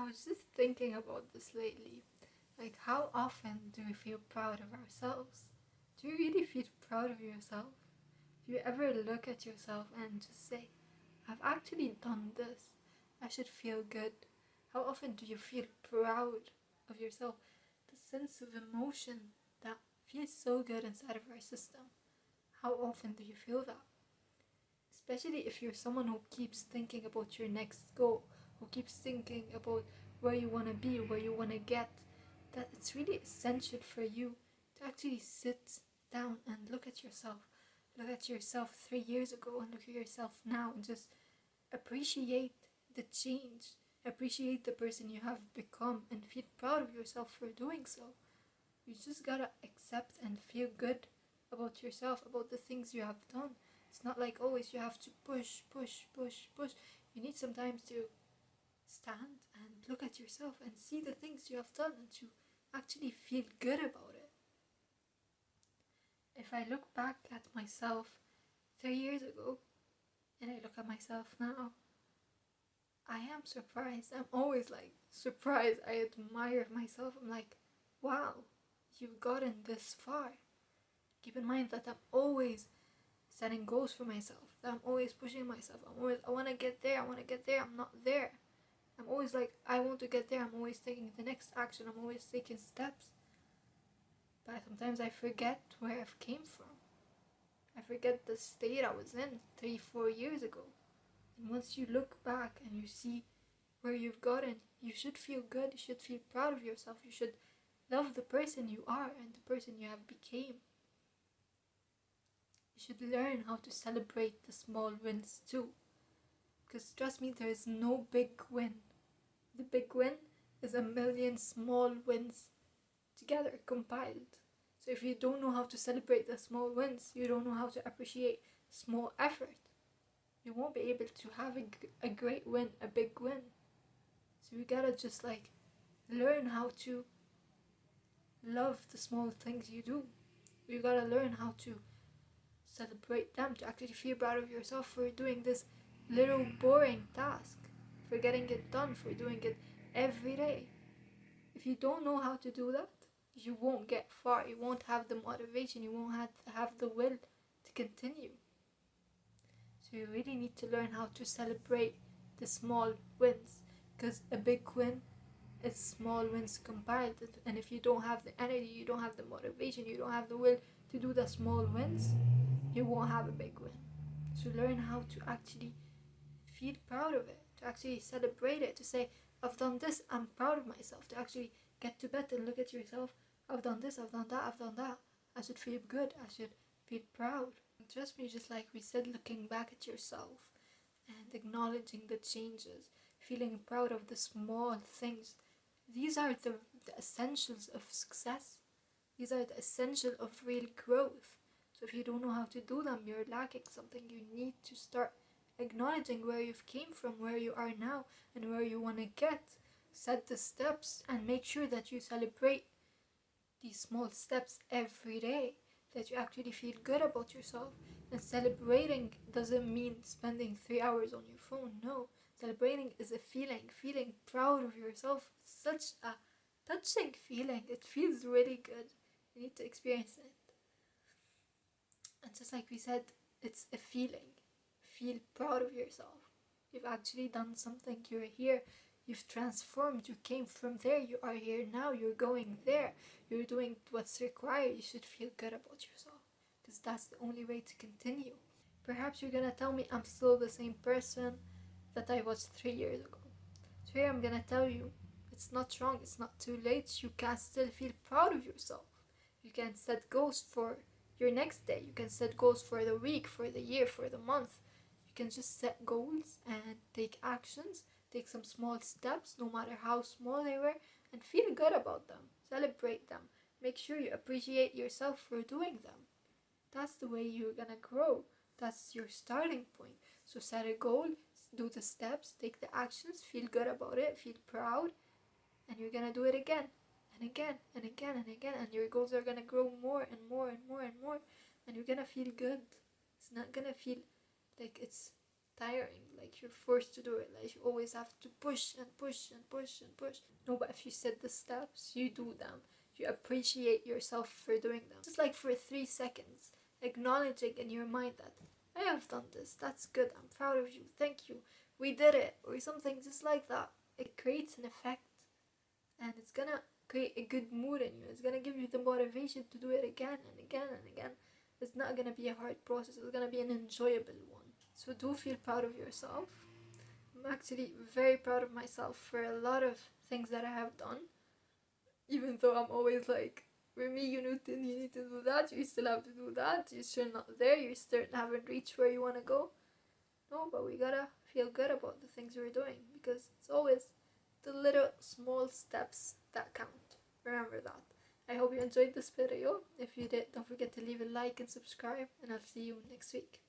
was just thinking about this lately. Like, how often do we feel proud of ourselves? Do you really feel proud of yourself? Do you ever look at yourself and just say, I've actually done this. I should feel good. How often do you feel proud of yourself? The sense of emotion that feels so good inside of our system. How often do you feel that? Especially if you're someone who keeps thinking about your next goal, who keeps thinking about where you want to be, where you want to get, that it's really essential for you to actually sit down and look at yourself. Look at yourself 3 years ago and look at yourself now and just appreciate the change. Appreciate the person you have become and feel proud of yourself for doing so. You just gotta accept and feel good about yourself, about the things you have done. It's not like always you have to push, push, push, push. You need sometimes to stand and look at yourself and see the things you have done and to actually feel good about it. If I look back at myself 3 years ago and I look at myself now, I am surprised. I'm always like surprised. I admire myself. I'm like, wow, you've gotten this far. Keep in mind that I'm always setting goals for myself, that I'm always pushing myself. I want to get there, I'm not there. I'm always like, I want to get there. I'm always taking the next action. I'm always taking steps. But sometimes I forget where I've came from. I forget the state I was in 3-4 years ago. And once you look back and you see where you've gotten, you should feel good. You should feel proud of yourself. You should love the person you are and the person you have became. You should learn how to celebrate the small wins too. Because trust me, there is no big win. The big win is a million small wins together, compiled. So if you don't know how to celebrate the small wins, you don't know how to appreciate small effort, you won't be able to have a great win, a big win. So you gotta just like learn how to love the small things you do. You gotta learn how to celebrate them, to actually feel proud of yourself for doing this little boring task, for getting it done, for doing it every day. If you don't know how to do that, you won't get far. You won't have the motivation. You won't have the will to continue. So you really need to learn how to celebrate the small wins, because a big win is small wins compiled. And if you don't have the energy, you don't have the motivation, you don't have the will to do the small wins, you won't have a big win. So learn how to actually feel proud of it, to actually celebrate it, to say, I've done this, I'm proud of myself, to actually get to bed and look at yourself, I've done this, I've done that, I've done that. I should feel good, I should feel proud. And trust me, just like we said, looking back at yourself and acknowledging the changes, feeling proud of the small things, these are the essentials of success. These are the essential of real growth. So if you don't know how to do them, you're lacking something. You need to start acknowledging where you've came from, where you are now, and where you want to get. Set the steps and make sure that you celebrate these small steps every day, that you actually feel good about yourself. And celebrating doesn't mean spending 3 hours on your phone. No, celebrating is a feeling proud of yourself. Such a touching feeling. It feels really good. You need to experience it. And just like we said, it's a feeling. Feel proud of yourself. You've actually done something. You're here. You've transformed. You came from there. You are here now. You're going there. You're doing what's required. You should feel good about yourself, because that's the only way to continue. Perhaps you're gonna tell me I'm still the same person that I was 3 years ago. So here I'm gonna tell you, it's not wrong. It's not too late. You can still feel proud of yourself. You can set goals for your next day. You can set goals for the week, for the year, for the month. You can just set goals and take actions, take some small steps, no matter how small they were, and feel good about them. Celebrate them. Make sure you appreciate yourself for doing them. That's the way you're gonna grow. That's your starting point. So set a goal, do the steps, take the actions, feel good about it, feel proud, and you're gonna do it again and again and again and again, and your goals are gonna grow more and more and more and more, and you're gonna feel good. It's not gonna feel like it's tiring, like you're forced to do it, like you always have to push and push and push and push. No, but if you set the steps, you do them, you appreciate yourself for doing them, just like for 3 seconds, acknowledging in your mind that I have done this, that's good, I'm proud of you, thank you, we did it, or something just like that. It creates an effect, and it's gonna create a good mood in you. It's gonna give you the motivation to do it again and again and again. It's not gonna be a hard process, it's gonna be an enjoyable one. So do feel proud of yourself. I'm actually very proud of myself for a lot of things that I have done. Even though I'm always like, Remy, you need to do that, you still have to do that, you're still not there, you still haven't reached where you wanna go. No, but we gotta feel good about the things we're doing, because it's always the little small steps that count. Remember that. I hope you enjoyed this video. If you did, don't forget to leave a like and subscribe, and I'll see you next week.